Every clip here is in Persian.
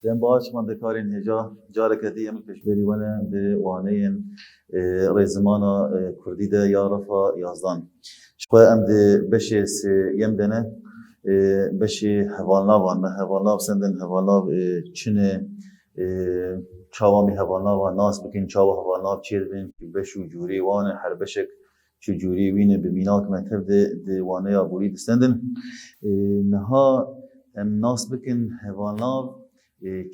دم باش من دکارین هجا جاره کدی ام کشوری ونه به وانین رزمانا کردی ده یارفا یازدان شخواه ام ده بشه سی یم دنه بشه هوالنا وانه هوالنا سندن هوالنا چنه چاوامی هوالنا و ناس بکن چاوا هوالنا چید بین بشو جوری وانه هر بشک چو جوری وینه به میناک منتر ده وانه یا بوری دستندن نها ام ناس بکن هوالنا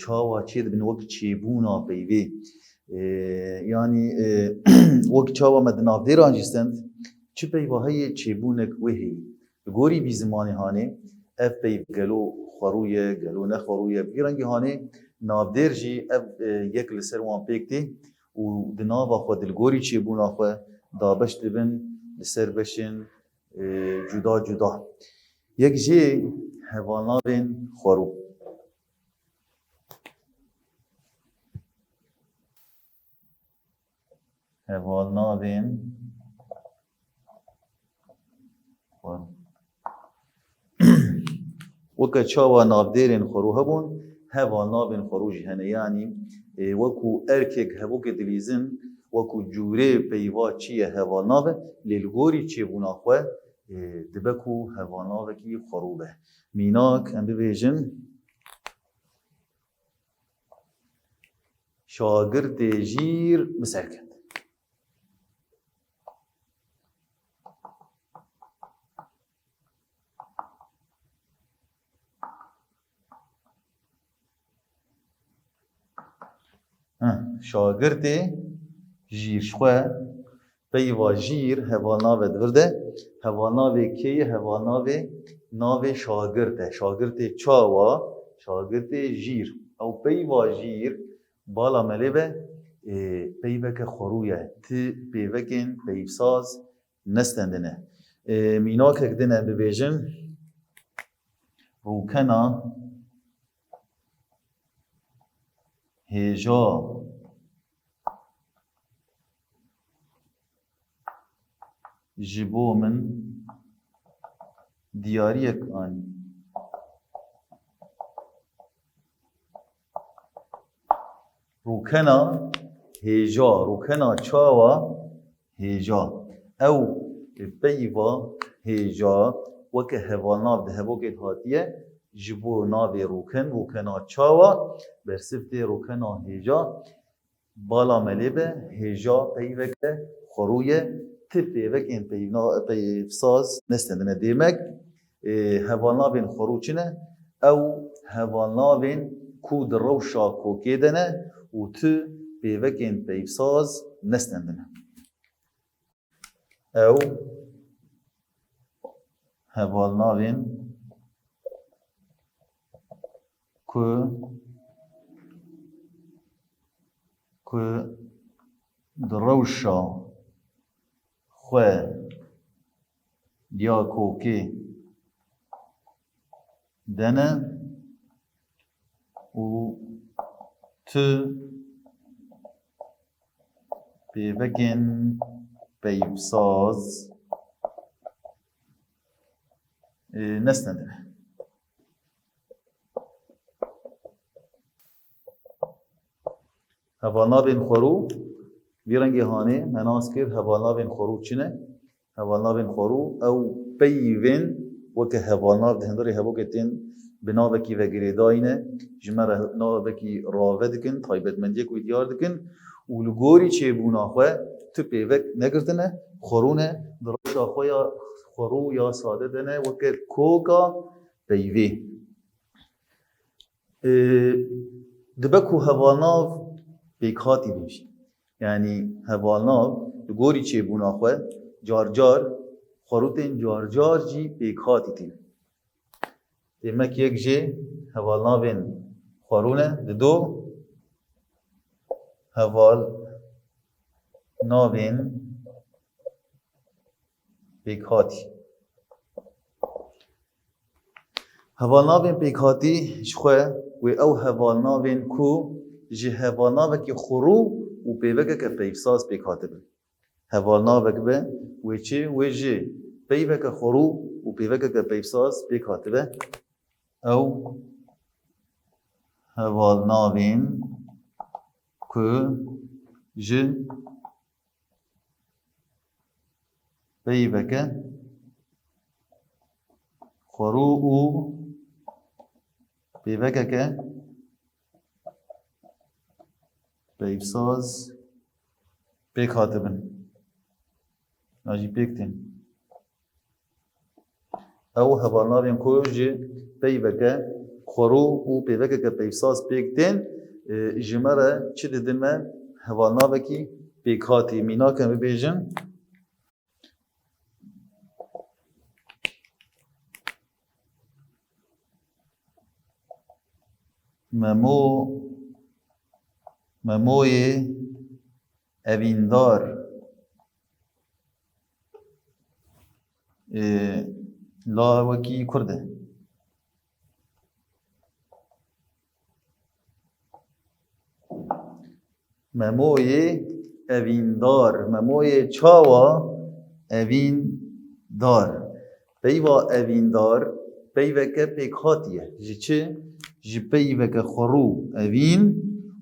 چاوا چید بین وقت چیبونا بیوی یعنی وقت چاوا مدناف دیر آنجستند چه بیواهای چیبونک وحی گوری بی زمانی هانه اف بی گلو خرویه گلو نخرویه بیرنگی هانه نابدر جی اف یک لسر وان پیکتی و دناوا خود الگوری چیبونا خو دابش دبن لسر بشن جدا جدا یک جی حوانا بین خورو حوانا بین خورو وکه چاوا نابدرین خورو هبون حوانا بین خروجی هنه یعنی وکو ارکک هبو که دویزن وکو جوره پیوا چیه حوانا به للگوری چیه بونا خواه دبکو حوانا وکی خروبه میناک هم ببیجن شاگرد جیر بسرکن شاگرد جیر شخواه پیوا جیر هوالناوه دورده هوالناوه کی هوالناوه ناوه شاگرده شاگرد چاوا شاگرد جیر او پیوا جیر بالا ملیبه پیوه که خرویه تی پیوه کن پیوساز نستندنه مینا که کدنه ببیجن روکنا هجا جبو من دیاریک آنی روکنا هجا روکنا چاوا هجا او پیوا هجا وکه هوالناف ده هبو که هاتیه جبو ناوی روکنا چاوا برسفت روکنا هجا بالا ملیبه هجا پیوه که خرویه تپیوه که این پیفساز نستندنه دیمک هوالناوین خروچنه او هوالناوین کود روشا کوکیدنه و تو پیوه که این پیفساز نستندنه او هوالناوین که دروشا خواه یا کوکی دنه و تو پیوکن پیوساز نستندنه هوالناوین خورو بیرنگی هانه مناس کرد هوالناوین خورو چنه؟ هوالناوین خورو او پیوین وکه هوالناو دهنداری هبو کتین بناوکی و گریداینه جمعه ناوکی راوه دکن تایبت منجه کوی دیار دکن و لگوری چه بونا خواه تو پیوک نگردنه خورونه دروش آخواه یا خورو یا ساده دنه وکه کوکا پیوی دبکو هوالناو پیکاتی بیشی یعنی هوالناو گوری چه بونا خواه جار جار خروتین جار جار جی پیکاتی تیم دیمک یک جه هوالناوین خورونه دو هوالناوین پیکاتی هوالناوین پیکاتی شخواه و او هوالناوین کو جه هوالناوه که خورو و پیوکه که پیفساز پیکاته بی هوالناوه که به و چه و جه پیوکه خورو و پیوکه که پیفساز پیکاته بی او hevalnavên ku ji peyveke xwerû û pêvekeke peyvsaz pêk hatibin. Jî pêk tên. Ew hevalnavên ku ji peyveke xwerû û pêvekeke peyvsaz pêk tên ji me re çi didin me hevalnavekî pêkhatî. Mînakem bibêjin memoyê evîndar la wekî Kurd e. Memoyê evîndar. Memoyê çawa evîndar. Peyva evîndar peyveke pêkhatî ye. Ji çi? Ji peyveke xwerû evîn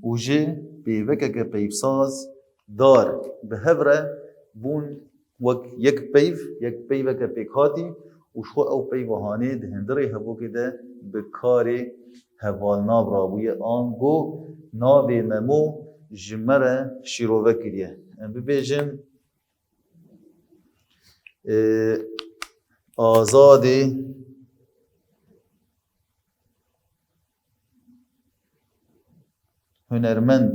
û ji pêvekeke peyvsaz dar. Bi hev re bûn wek yek peyv, yek peyveke pêkhatî û xwe ew peyva hanê di hindirê hevokê de bi karê hevalnav rabûye. Ango navê memo ji me re şîrove kiriye. Em bibêjin azadê hunermend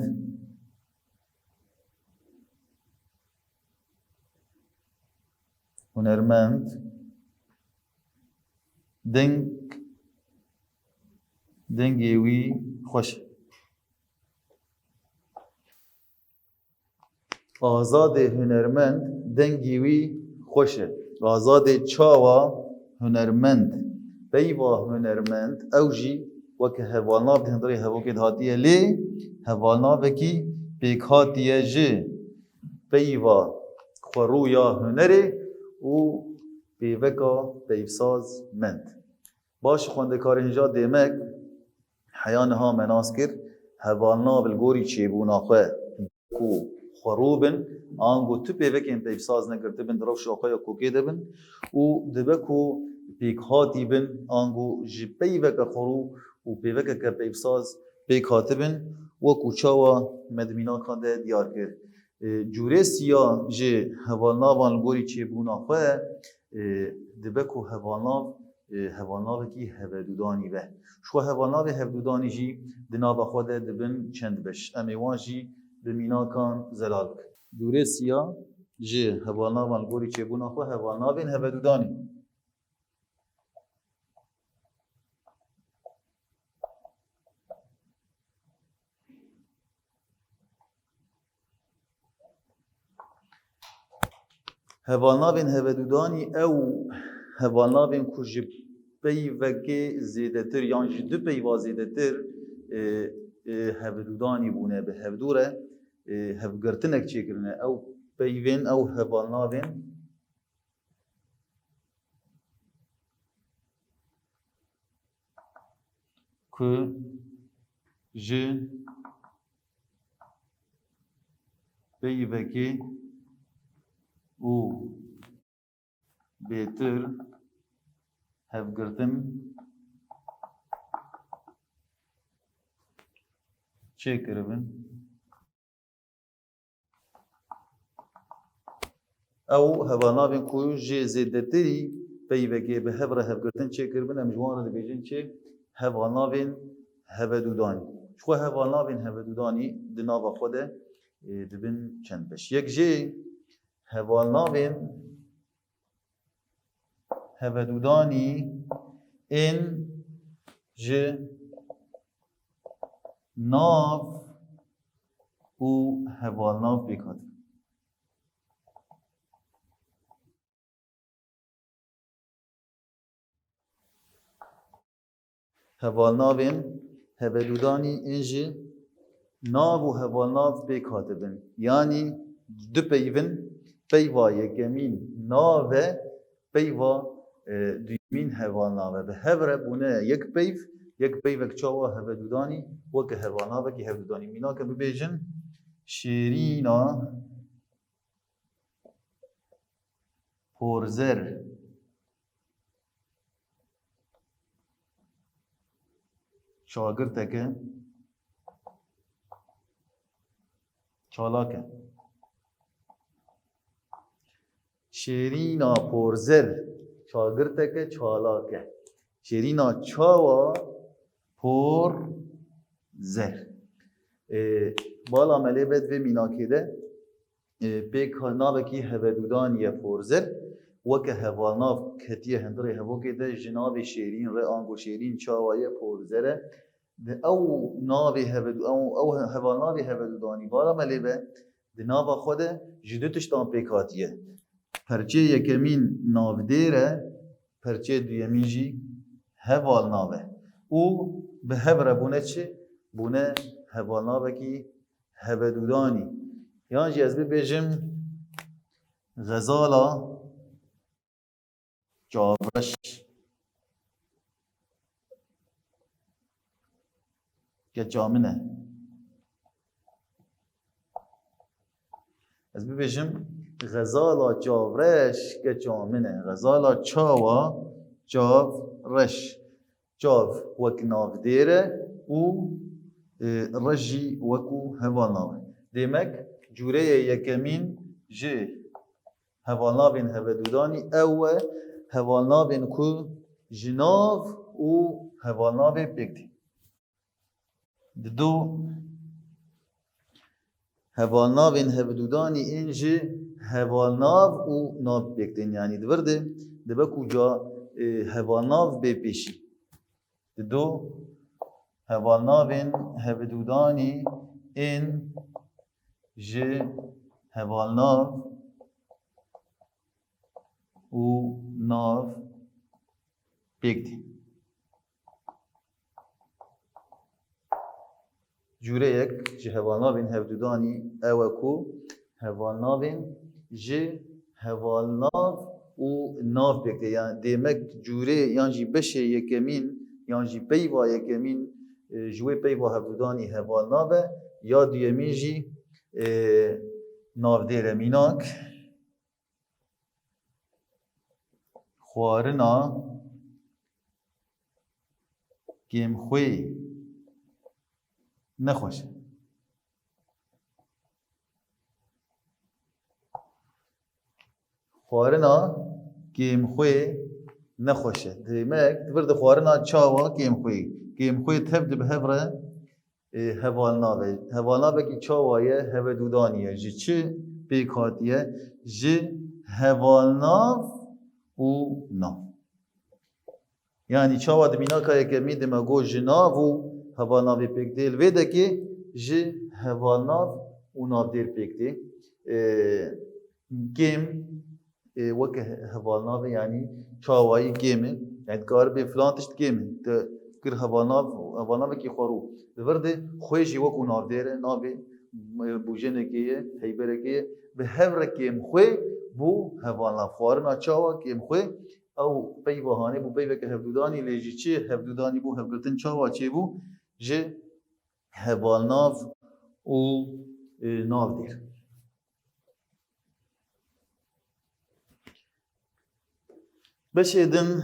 dengê wî xweş e. Azadê hunermend dengê wî xweş e. Azadê çawa hunermend. Peyva hunermend ew jî weke hevalnav di hindirê hevokê de hatiye lê hevalnavekî pêkhatî ye ji peyva xwerû ya hunerê û pêveka peyvsaz mend. Baş xwendekarê hinja dêmek heya niha me nas kir hevalnav li gorî çêbûna xwe ku xwerû bin ango tu pêvekên peyvsaz nekirtibin di rewşa xwe ya kokê de bin û dibe ku pêkhatî bin ango ji peyveke xwerû û pêvekeke peyvsaz pêk hatibin wekû çawa me di mînakan de diyar kir. Cûrê siya ji hevalnavan li gorî çêbûna xwe dibe ku hevalnavekî hevedûdanî be. Ji xwe hevalnavê hevdûdanî jî di nava xwe de dibin çend beş. Em ê wan jî bi mînakan zelal bikin. Cûrê siya ji hevalnavan li gorî çêbûna xwe hevalnavên hevedûdanî. Hevalnavên hevedûdanî ew hevalnavên ku ji peyvekê zêdetir yan ji du peyva zêdetir hevedûdanî bûne bi hevdû re hevgirtinek çêkirine. Ew peyvên ew hevalnavên ku ji peyvekê û bêtir hevgirtin çêkiribin. Ew hevalnavên ku ji zêdetirî peyvekê bi hev re hevgirtin çêkiribin em ji wan re dibêjin çi hevalnavên hevedûdanî. Ji xwe hevalnavên hevedûdanî di nava xwe de dibin çend beş. Yek jê hevalnavên hevedûdanî ên ji nav û hevalnav pêk hatin. Hevalnavên hevedûdanî ên ji nav û hevalnav pêk hatibin. Yanî du peyvin peyva yekemîn nav e peyva duyemîn hevalnav e. Bi hev re bûne yek peyv یک پیوک چاوا هفدودانی وک هوانا وکی هفدودانی مینا که ببیجن شیرینا پرزر شاگردک چالاکه شیرینا پرزر شاگردک چالاکه شیرینا چاوا پر زر بالا ملی بد و میناکی ده پیک ناوکی هودودانی پر زر وکه هوالناف کتیه هندره هوکی ده جناب شیرین ر آنگو شیرین چاوای پر زره او ناوی او هوالناوی هودودانی بالا ملی به ده ناو خود جدوتش تان پیکاتیه پرچه یکمین ناو دیره پرچه دویمین جی هوال ناوه او به هبره بونه چه؟ بونه هوال ناوه کی هودودانی یعنی جی از ببیجم غزالا جاورش که جامنه از ببیجم غزالا جاورش که جامنه غزالا چاوا جاورش جاو وک ناو دیره و رجی وکو هوالناوه دیمک جوره یکمین جه هوالناوین هودودانی او هوالناوین کو جناو و هوالناوی بگدی دو هوالناوین هودودانی اینجه هوالناو و ناو بگدین یعنی دورده دبکو جا هوالناو بپیشی دو هوالناوین هودودانی این جه هوالناو و ناو بگدی جوره یک جه هوالناوین هودودانی اوکو هوالناوین جه هوالناو و ناو بگدی یعنی دیمک جوره یعنی جی بشه یکمین یعنی جی پیوا یکمین جوه پیوا هودودانی هوالناوه یا دیمین جی ناو دیره میناک خوارنا گیمخوی نخوشه خوارنا گیمخوی نخوشه دیمک دبرد خوارنا چاوا گیمخوی تبد به هفره هوالناوه کی چاوایه هودودانیه جی چه بیکاتیه جی هوالناو و ناو یعنی چاوا دمینا که یکمی دماغو جناو و هوالناوی پیک دیل ویده که جی هوالناو و ناو دیر پیک دی گیم وکه هوالناوی یعنی چاوایی گیمه یعنی کار به فلان تشت گیمه کر هوالناوی کی خورو دورده خویشی وکو ناو دیره ناوی بوجنه کیه هیبره کیه به هفر کیم خوی بو هوالناو خوارنا چاوا کیم خوی او پی وهانه بو پی وکه هفدودانی لیجی چی هفدودانی بو هفگرتن چاوا چی بو جه هوالناو و ناو دیر بشه دم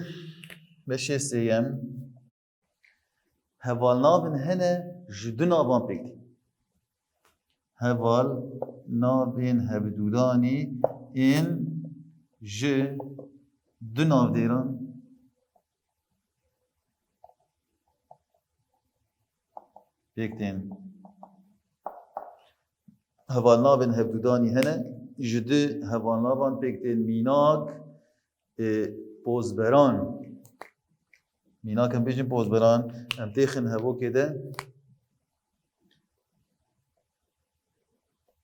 بشه سیم هوالناوین هنه جدو ناوان پکتی هوالناوین هفدودانی این جه دو ناو دیران پکتین هوالناوین هفدودانی هنه جدو هوالناوان پکتین میناک پوزبران میناک هم بیشتر پوزبران هم تیخن هوا کده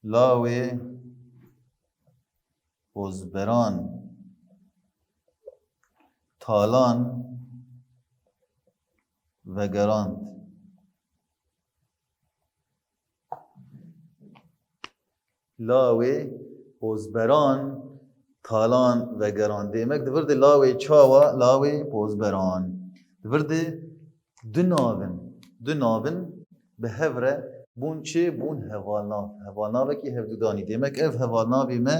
لاوی پوزبران تالان و گراند لاوی پوزبران تالان و گران دیمک دورده لاوی چاوا لاوی پوزبران دورده دو ناون به هفره بون چه بون هوالناو هوالناو کی هفدودانی demek ev hevalnavê me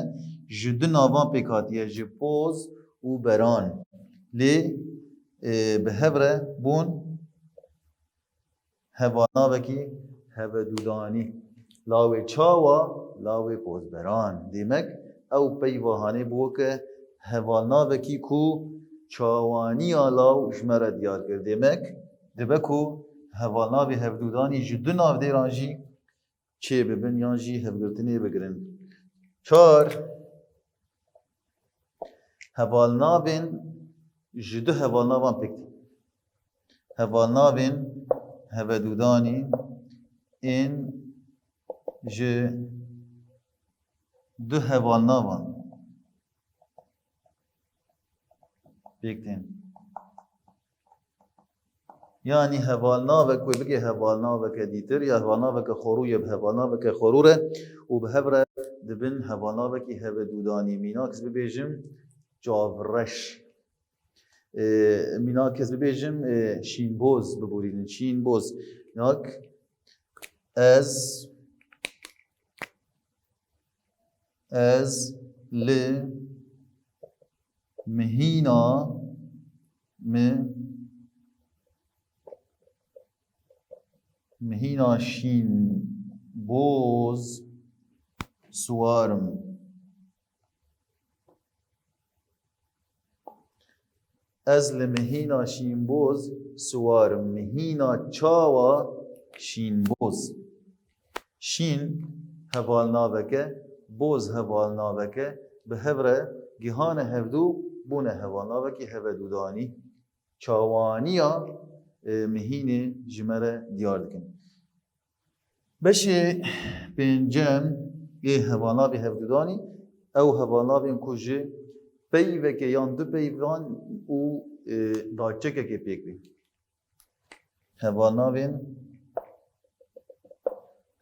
ji du navan pêkatiye ji poz û beran lê bi hevre bûn hevalnavekî hevedûdanî lawê çawa lawê pozberan demek ew peyva hanê bûke hevalnavekî ku çawaniya law ji me re diyar kir demek dibe ku hevalnavê hevdûdanî ji du navdêran jî çê bibin yan jî hevgirtinê bigirin. Çar hevalnavên ji du hevalnavan pêk tî. Hevalnavên hevedûdanî ên ji du hevalnavan pêk tên. Yani hevalnavek wê bige hevalnaveke dîtir ya hevalnaveke xorû ya hevalnaveke xorû re û bi hev re dibin hevalnavekî hevedûdanî. Mîna kes bibêjim çavreş. Mîna kes bibêjim şînboz biborînin. Şînboz. Nak ez li mihîna mi mihîna şînboz suwarim. Ez li mihîna şînboz suwarim. Mihîna çawa şînboz. Şîn hevalnaveke, boz hevalnaveke bi hev re gihane hevdû bûne hevalnavekî hevedûdanî. Çawaniya mihînê ji me re diyar dikin. Beşê pêncem ê hevalnavê hevdûdanî ew hevalnavên ku ji peyveke yan du peyvan û daçekekê pêk bîn. Hevalnavên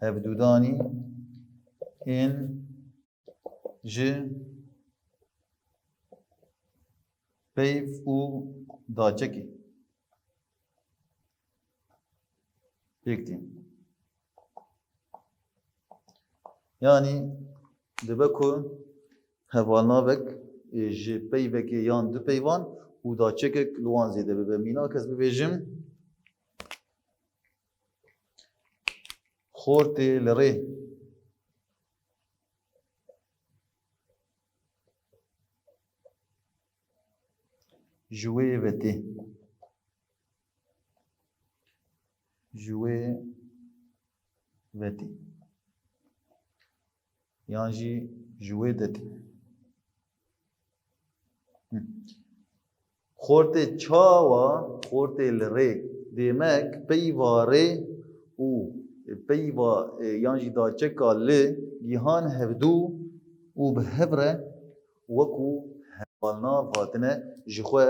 hevdûdanî ên ji peyv û daçekê pêk tîn. Yani dibe ku hevalnavek ji peyvekê yan du peyvan û daçekek li wan zêde bibe. Mîna kes bibêjim xortê li rê ji wê vetê. Ji wê vetê. Yan jî ji wê detê. Xortê çawa, xortê li rê demek peyva rê û peyva yan jî daçeka li gihan hevdû û bi hev re wekû hevalnav hatine ji xwe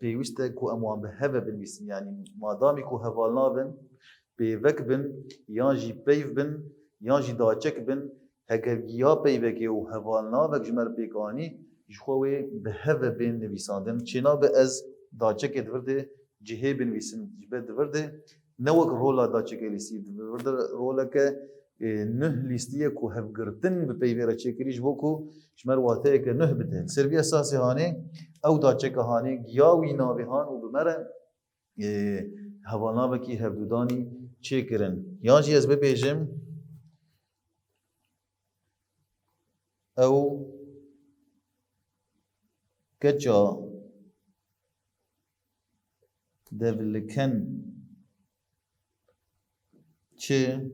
pêwîst e ku em wan bi hev ve binivîsin. Yani madamî ku hevalnavin pêvek bin yan jî peyv bin yan jî daçek bin heger giya peyvekê û hevalnavek ji me re pêk anî ji xwe wê bi hev ve bên nivîsandin. Çênabe ez daçekê divirdê cihê binivîsim ji ber divirdê ne wek rola daçekê lîstî divirde roleke nüh lîstiye ku hevgirtin bi peyvê re çêkirî ji bo ku ji me re wateyeke nüh bide. Servî esasê hanê ew daçeka hanê giya wî navê han û bi me re hevalnavekî hevdûdanî çêkirin. Yan jî ez bibêjim ew keça devlikin çi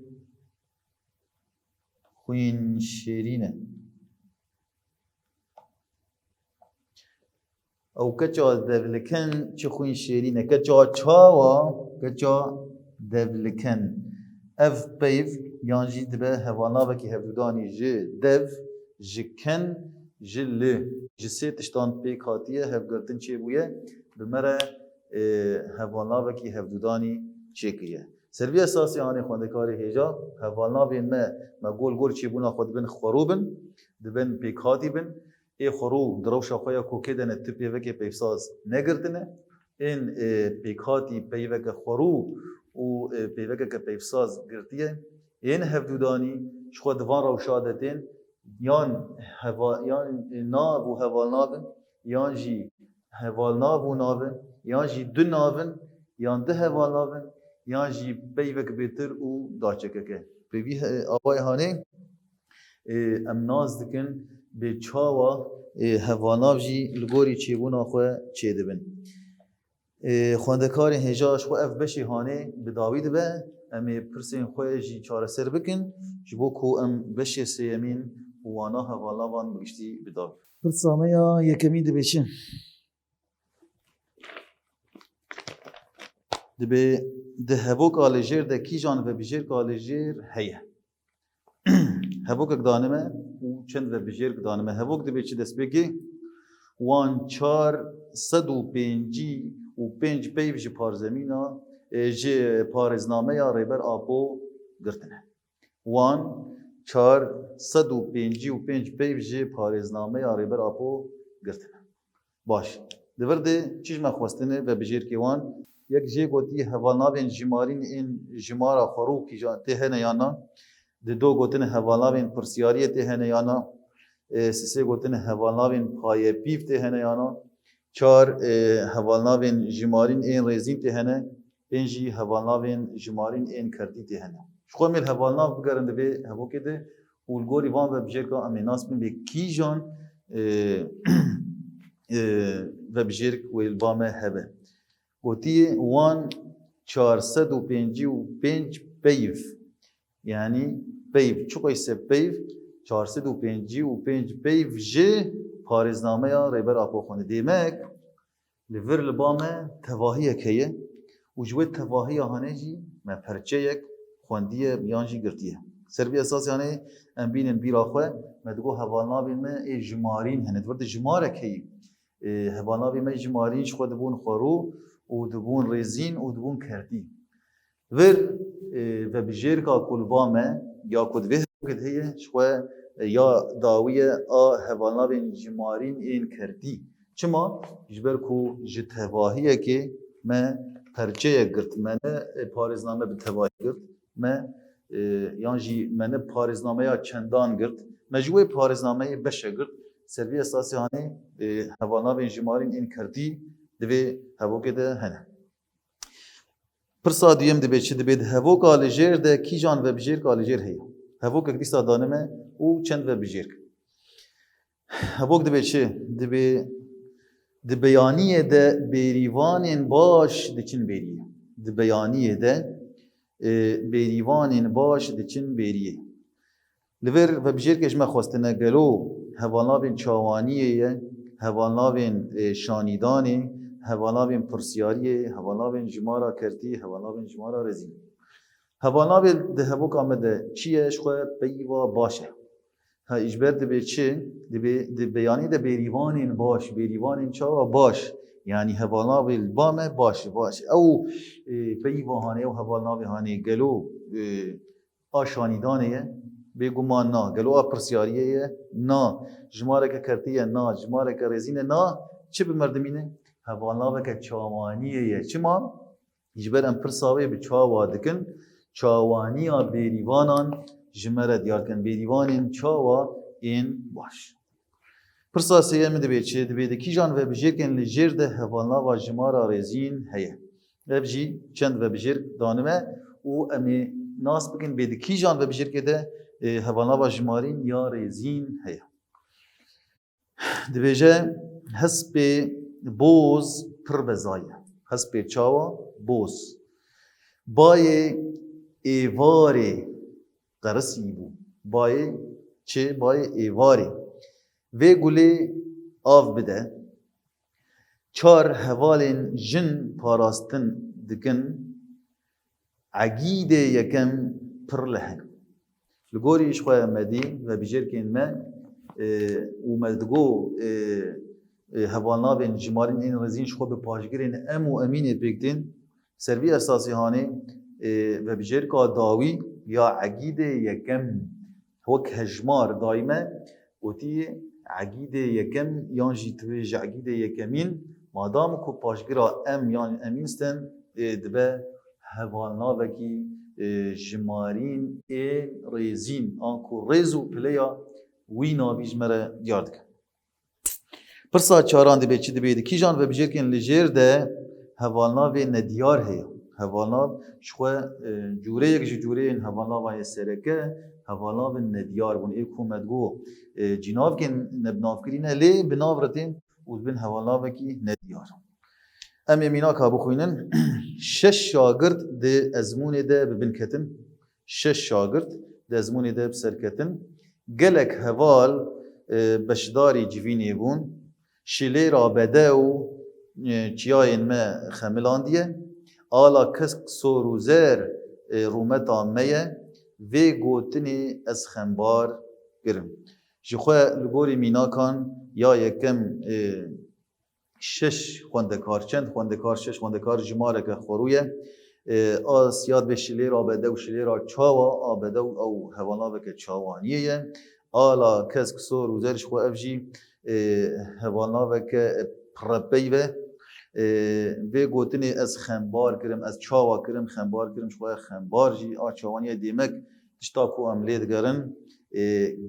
xwîn şêrîn e. Ew keça devlikin çi xwîn şêrîn e. Keça çawa, keça devlikin. Ev peyv yan jî dibe hevalnavekî hevdûdanî ji dev, ji kin, ji li. Ji sê tiştan pêk hatiye hevgirtin çêbûye bi me re hevalnavekî hevdûdanî çêkiriye. Servî esasî hanê xwendekarê hêja hevalnavên me gol gol çêbûna xwe dibin xwerû bin, dibin pêkhatî bin. Ê xwerû di rewşa xwe ya kokê de ne tu pêvekê peyvsaz negirtine این پیکاتی پیوک خورو و پیوک که پیفساز گرتیه این هفدودانی شخو دوان روشادتین یان ناو و هوال ناون یان جی هوال ناو و ناون یان جی دو ناون یان ده هوال ناون یان جی پیوک بیتر و داچکه که پیوی آبای هانه ام ناز دکن به چاوا هواناو جی لگوری چیبونا خواه چه دبن خواندکار هجاش خو اف بشی هانه به داوید به امی پرسین خواه جی چاره سر بکن جبو کو ام بشی سیمین وانا هواناوان بگشتی به داوید پرسامه یا یکمی دبه چه دبه ده هبوک آلجیر ده کی جان و بجیر آلجیر هیه هبوک دانمه و چند و بجیر دانمه هبوک دبه چه دست بگی وان 405 و 5 پیو جی پارزمینا جی پارزنامه یا ریبر آپو گرتنه وان 405 و 5 پیو جی پارزنامه یا ریبر آپو گرتنه باش دورده چیش مخواستنه و بجیر که وان یک جی گوتی هوالناوین جمارین این جمارا خورو کی جان تهنه یانا دو گوتنه هوالناوین پرسیاریه تهنه یانا سه گوتن هوالناوین پایه پیف تهنه یانا چار هوالناوین جمارین این رزین تهنه پنجی هوالناوین جمارین این کردی تهنه شخو میل هوالناو بگرنده به هبو کده اولگوری وان و بجیر که امیناس بین به کی جان و بجیر ویل بامه هبه گوتی وان 455 پیف یعنی پیف چوکای سه پیف 455 پیف جه پارزنامه یا ریبر آپو خونه دیمک لور لبامه تواهیه کهیه و جوه تواهیه هانه جی ما پرچه یک خواندیه بیانجی گرتیه سربی اساس یعنی ام بینن بیرا خواه ما دگو هوالنابی ما ای جمارین هنه دورد جماره کهی هوالنابی ما جمارین شخو دبون خورو و دبون رزین و دبون کردی ور و بجیر که کلوامه یا کدوه کد هیه شخواه یا داویه هوالنابین جمارین این کردی چما جبر کو جتواهیه که ما پرچه گرت من پارزنامه به تواهی گرت ما یعنی من پارزنامه یا چندان گرت مجموعه پارزنامه بشه گرت سروی اساسی هانه هوالنابین جمارین این کردی دوی هوا کده هنه پرسا دیم دبی چه دبی هوا کالجر ده کی جان و بجیر کالجر هی هوا که دیسا دانمه او چند و بجیر هوا دبی چه دبی دبیانیه ده بیریوانین باش دچین بیریه دبیانیه ده بیریوانین باش دچین بیریه لور و بجیر کش ما خواستنه گلو هوالنابین چاوانیه هوالنابین شانیدانی هوالنابین پرسیاریه هوالنابین جمارا کردی هوالنابین جمارا رزین هوالنابین ده هبوک آمده چیه شخواه بیوا باشه ها اجبر دبی چه دبی بیانی ده بیریوانین باش بیریوانین چاوا باش یعنی هوالنابین بامه باش او بیوا هانه و هوالنابین هانه گلو آشانیدانیه بگمان نا گلو پرسیاریه نا جماره که کردیه نا جماره که رزینه نا چه به مردمینه هوالنابه که چاوانیه چما جبر ام پرساوی به چاوا دکن چاوانیا بیریوانان جمره دیار کن بیریوانین چاوا این باش پرسا سیه می دبی چه دبی دکی جان و بجیر کن لجیر ده هوالنابه جماره رزین هیه و بجی چند و بجیر دانمه و امی ناس بکن بیدکی جان و بجیر که ده هوالنابه جمارین یا رزین هیه دبیجه حسب بوز پر بزایه حسب چاوا بوز بای ایواری قرصی بو بای چه بای ایواری و گلی آف بده چار هوالین جن پاراستن دکن عقیده یکم پر لحن لگوری اشخواه مدی و بجر که این ما و مدگو هوالنابین جمارین این رزین شخو به پاشگرین ام و امین بگدین سروی اساسی هانه و بجر که داوی یا عقیده یکم وک هجمار دایمه و تی عقیده یکم یان جیتویج عقیده یکمین مادام کو پاشگرا ام یان امینستن دبه هوالناوکی جمارین ریزین آنکو ریزو پلیا وی ناویج مره دیار دکن. پرسا چاران دبی چی دبی کی جان و بجیر کن لجیر ده هوالناو ندیار هیا. هوالناو شخوا جوره یک جوره این هوالناوای سرکه هوالناو ندیار بون ایکو مدگو جناف کن نبناف کرینه لی بناف رتین و بین هوالناو کی ندیار. ام یمینا کابو خوینن شش شاگرد ده ازمون ده ببین کتن شش شاگرد ده ازمون ده بسرکتن گلک هوال بشداری جوینی بون شیلی را بده و چیاین ما خملاندیه آلا کسک سوروزر رومت آمیه و گوتنی از خمبار گرم جخواه لگوری مینا کان یا یکم شش خوندکار چند خوندکار شش خوندکار جماره که خورویه آسیاد به شلی را بده و شلی را چاوا آبده و او هوانا بکه چاوانیه آلا کس کسور و زرش خو افجی هوانا بکه پرپیوه و گوتنی از خنبار کرم از چاوا کرم خنبار کرم شخواه خنبار جی چاوانیه دیمک تشتا کو عملیت گرن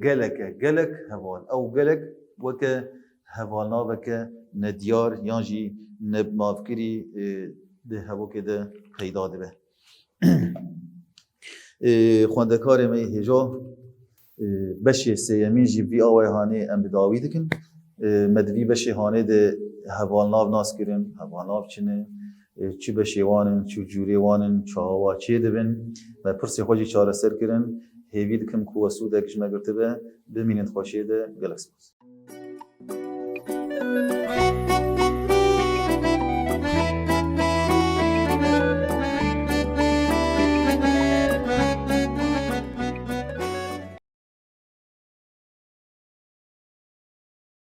گلک هوال او گلک وکه هوانا بکه ندیار یانجی نب مافکری ده هوا که ده پیدا ده خواندکار می هجا بشه سیمین جی وی آوای هانه ام بداوی دکن مدوی بشه هانه ده هوالناو ناس کرن هوالناو چنه چی بشه وانن چی جوری وانن چاوا چی دبن و پرسی خوشی چاره سر کرن هیوی دکم کو وسود کش مگرته به بمینید خوشی ده گلکس